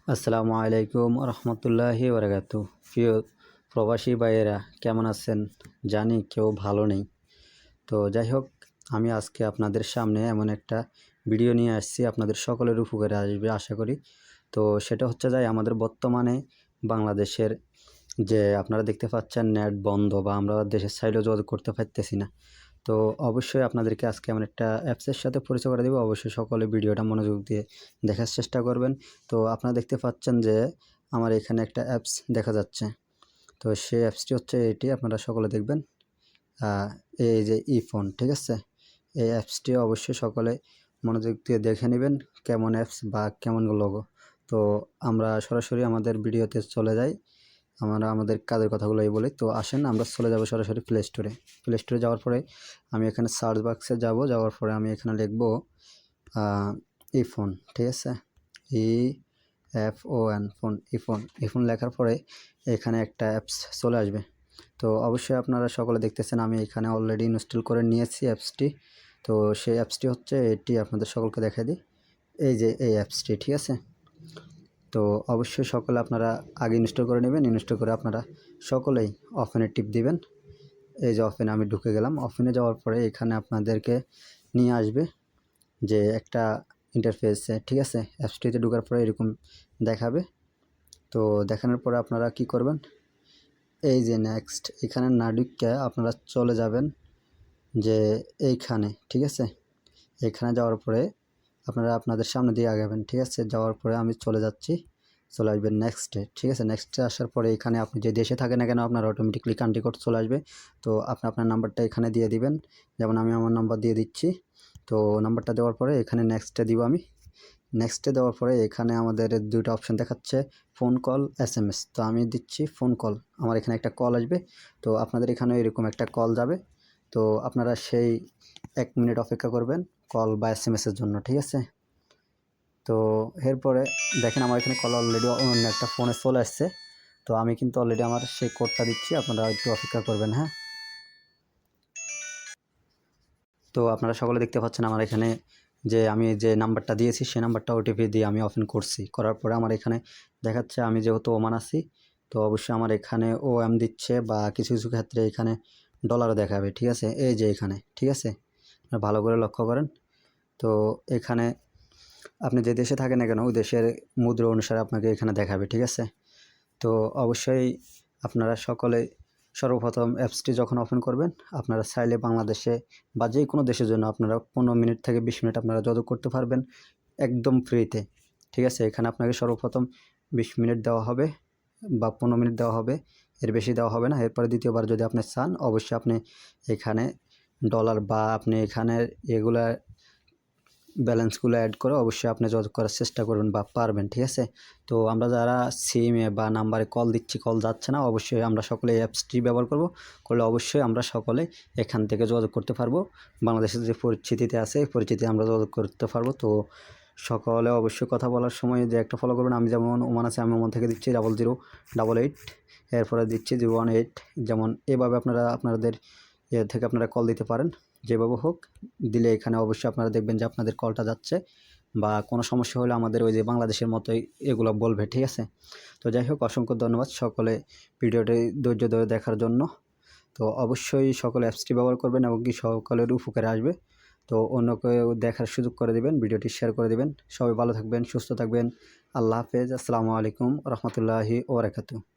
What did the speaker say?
আসসালামু আলাইকুম রহমতুল্লাহি বারাকাতু। প্রিয় প্রবাসী ভাইয়েরা কেমন আছেন? জানি কেউ ভালো নেই। তো যাই হোক, আমি আজকে আপনাদের সামনে এমন একটা ভিডিও নিয়ে আসছি, আপনাদের সকলের উপকারে আসবে আশা করি। তো সেটা হচ্ছে আমাদের বর্তমানে বাংলাদেশের যে আপনারা দেখতে পাচ্ছেন নেট বন্ধ বা আমরা দেশের সাইডেও যোগাযোগ করতে পারতেছি না। তো অবশ্যই আপনাদেরকে আজকে এমন একটা অ্যাপসের সাথে পরিচয় করে দেবো। অবশ্যই সকলে ভিডিওটা মনোযোগ দিয়ে দেখার চেষ্টা করবেন। তো আপনারা দেখতে পাচ্ছেন যে আমার এখানে একটা অ্যাপস দেখা যাচ্ছে। তো সেই অ্যাপসটি হচ্ছে এটি, আপনারা সকলে দেখবেন। এই যে ইফোন, ঠিক আছে? এই অ্যাপসটি অবশ্যই সকলে মনোযোগ দিয়ে দেখে নেবেন কেমন অ্যাপস বা কেমন লোগো। তো আমরা সরাসরি আমাদের ভিডিওতে চলে যাই। আমরা আমাদের কাজের কথাগুলোই বলি। তো আসেন আমরা চলে যাব সরাসরি প্লে স্টোরে। প্লে স্টোরে যাওয়ার পরে আমি এখানে সার্চ বক্সে যাওয়ার পরে আমি এখানে লিখব ইফোন, ঠিক আছে? IFON ফোন, ইফোন লেখার পরে এখানে একটা অ্যাপস চলে আসবে। তো অবশ্যই আপনারা সকলে দেখতেছেন আমি এখানে অলরেডি ইনস্টল করে নিয়েছি অ্যাপসটি। তো সেই অ্যাপসটি হচ্ছে এটি, আপনাদের সকলকে দেখাই দিই। এই যে এই অ্যাপসটি, ঠিক আছে? তো অবশ্যই সকলে আপনারা আগে ইনস্টল করে নেবেন। ইনস্টল করে আপনারা সকলেই ওপেনে টিপ দিবেন। এই যে ওপেনে আমি ঢুকে গেলাম। ওপেনে যাওয়ার পরে এখানে আপনাদেরকে নিয়ে আসবে যে একটা ইন্টারফেসে, ঠিক আছে? অ্যাপসটিতে ঢোকার পরে এরকম দেখাবে। তো দেখানোর পরে আপনারা কি করবেন, এই যে নেক্সট, এখানে না ঢুকে আপনারা চলে যাবেন যে এইখানে, ঠিক আছে? এখানে যাওয়ার পরে আপনারা আপনাদের সামনে দিয়ে আগাবেন, ঠিক আছে? যাওয়ার পরে আমি চলে যাচ্ছি, চলে আসবেন নেক্সটে, ঠিক আছে? নেক্সটে আসার পরে এখানে আপনি যে দেশে থাকেন না কেন আপনার অটোমেটিকলি কান্ট্রি কোড চলে আসবে। তো আপনি আপনার নাম্বারটা এখানে দিয়ে দিবেন। যেমন আমি আমার নাম্বার দিয়ে দিচ্ছি। তো নাম্বারটা দেওয়ার পরে এখানে নেক্সটে দিব আমি। নেক্সটে দেওয়ার পরে এখানে আমাদের দুটো অপশন দেখাচ্ছে, ফোন কল, SMS। তো আমি দিচ্ছি ফোন কল। আমার এখানে একটা কল আসবে। তো আপনাদের এখানে এরকম একটা কল যাবে। তো আপনারা সেই 1 মিনিট অপেক্ষা করবেন কল বা SMS-এর জন্য, ঠিক আছে? তো এরপরে দেখেন আমার এখানে কল অলরেডি অন্য একটা ফোনে চলে আসছে। তো আমি কিন্তু অলরেডি আমার সেই কোডটা দিচ্ছি, আপনারা একটু অপেক্ষা করবেন, হ্যাঁ? তো আপনারা সকলে দেখতে পাচ্ছেন আমার এখানে যে আমি যে নাম্বারটা দিয়েছি সেই নাম্বারটা OTP দিয়ে আমি ওপেন করছি। করার পরে আমার এখানে দেখাচ্ছে, আমি যেহেতু ওমান আছি তো অবশ্যই আমার এখানে OM দিচ্ছে বা কিছু কিছু ক্ষেত্রে এখানে ডলারও দেখাবে, ঠিক আছে? এই যে এখানে, ঠিক আছে? ভালো করে লক্ষ্য করেন। তো এখানে আপনি যে দেশে থাকেন না কেন ওই দেশের মুদ্রা অনুসারে আপনাকে এখানে দেখাবে, ঠিক আছে? তো অবশ্যই আপনারা সকলে সর্বপ্রথম অ্যাপসটি যখন ওপেন করবেন আপনারা চাইলে বাংলাদেশে বা যে কোনো দেশের জন্য আপনারা 15 মিনিট থেকে 20 মিনিট আপনারা যোগাযোগ করতে পারবেন একদম ফ্রিতে, ঠিক আছে? এখানে আপনাকে সর্বপ্রথম 20 মিনিট দেওয়া হবে বা 15 মিনিট দেওয়া হবে, এর বেশি দেওয়া হবে না। এরপরে দ্বিতীয়বার যদি আপনি চান অবশ্যই আপনি এখানে ডলার বা আপনি এখানে এগুলা ব্যালেন্সগুলো অ্যাড করে অবশ্যই আপনি যোগাযোগ করার চেষ্টা করবেন বা পারবেন, ঠিক আছে? তো আমরা যারা সিমে বা নাম্বারে কল দিচ্ছি, কল যাচ্ছে না, অবশ্যই আমরা সকলে এই অ্যাপসটি ব্যবহার করলে অবশ্যই আমরা সকলে এখান থেকে যোগাযোগ করতে পারবো। বাংলাদেশের যে পরিস্থিতিতে আছে এই পরিস্থিতি আমরা যোগাযোগ করতে পারবো। তো সকলে অবশ্যই কথা বলার সময় যে একটা ফলো করবেন। আমি যেমন ওমান আছে, আমি ওমান থেকে দিচ্ছি 0088, এরপরে দিচ্ছি 018। যেমন এভাবে আপনারা আপনাদের থেকে আপনারা কল দিতে পারেন, যেভাবে হোক দিলে এখানে অবশ্যই আপনারা দেখবেন যে আপনাদের কলটা যাচ্ছে বা কোনো সমস্যা হলে আমাদের ওই যে বাংলাদেশের মতোই এগুলো বলবে, ঠিক আছে? তো যাই হোক, অসংখ্য ধন্যবাদ সকলে ভিডিওটি ধৈর্য ধরে দেখার জন্য। তো অবশ্যই সকলে অ্যাপসটি ব্যবহার করবেন এবং কি সকলের উপকারে আসবে। তো অন্য কেউ দেখার সুযোগ করে দেবেন, ভিডিওটি শেয়ার করে দেবেন। সবাই ভালো থাকবেন, সুস্থ থাকবেন। আল্লাহ হাফেজ। আসসালামু আলাইকুম রহমতুল্লাহি ওয়া বারাকাতুহু।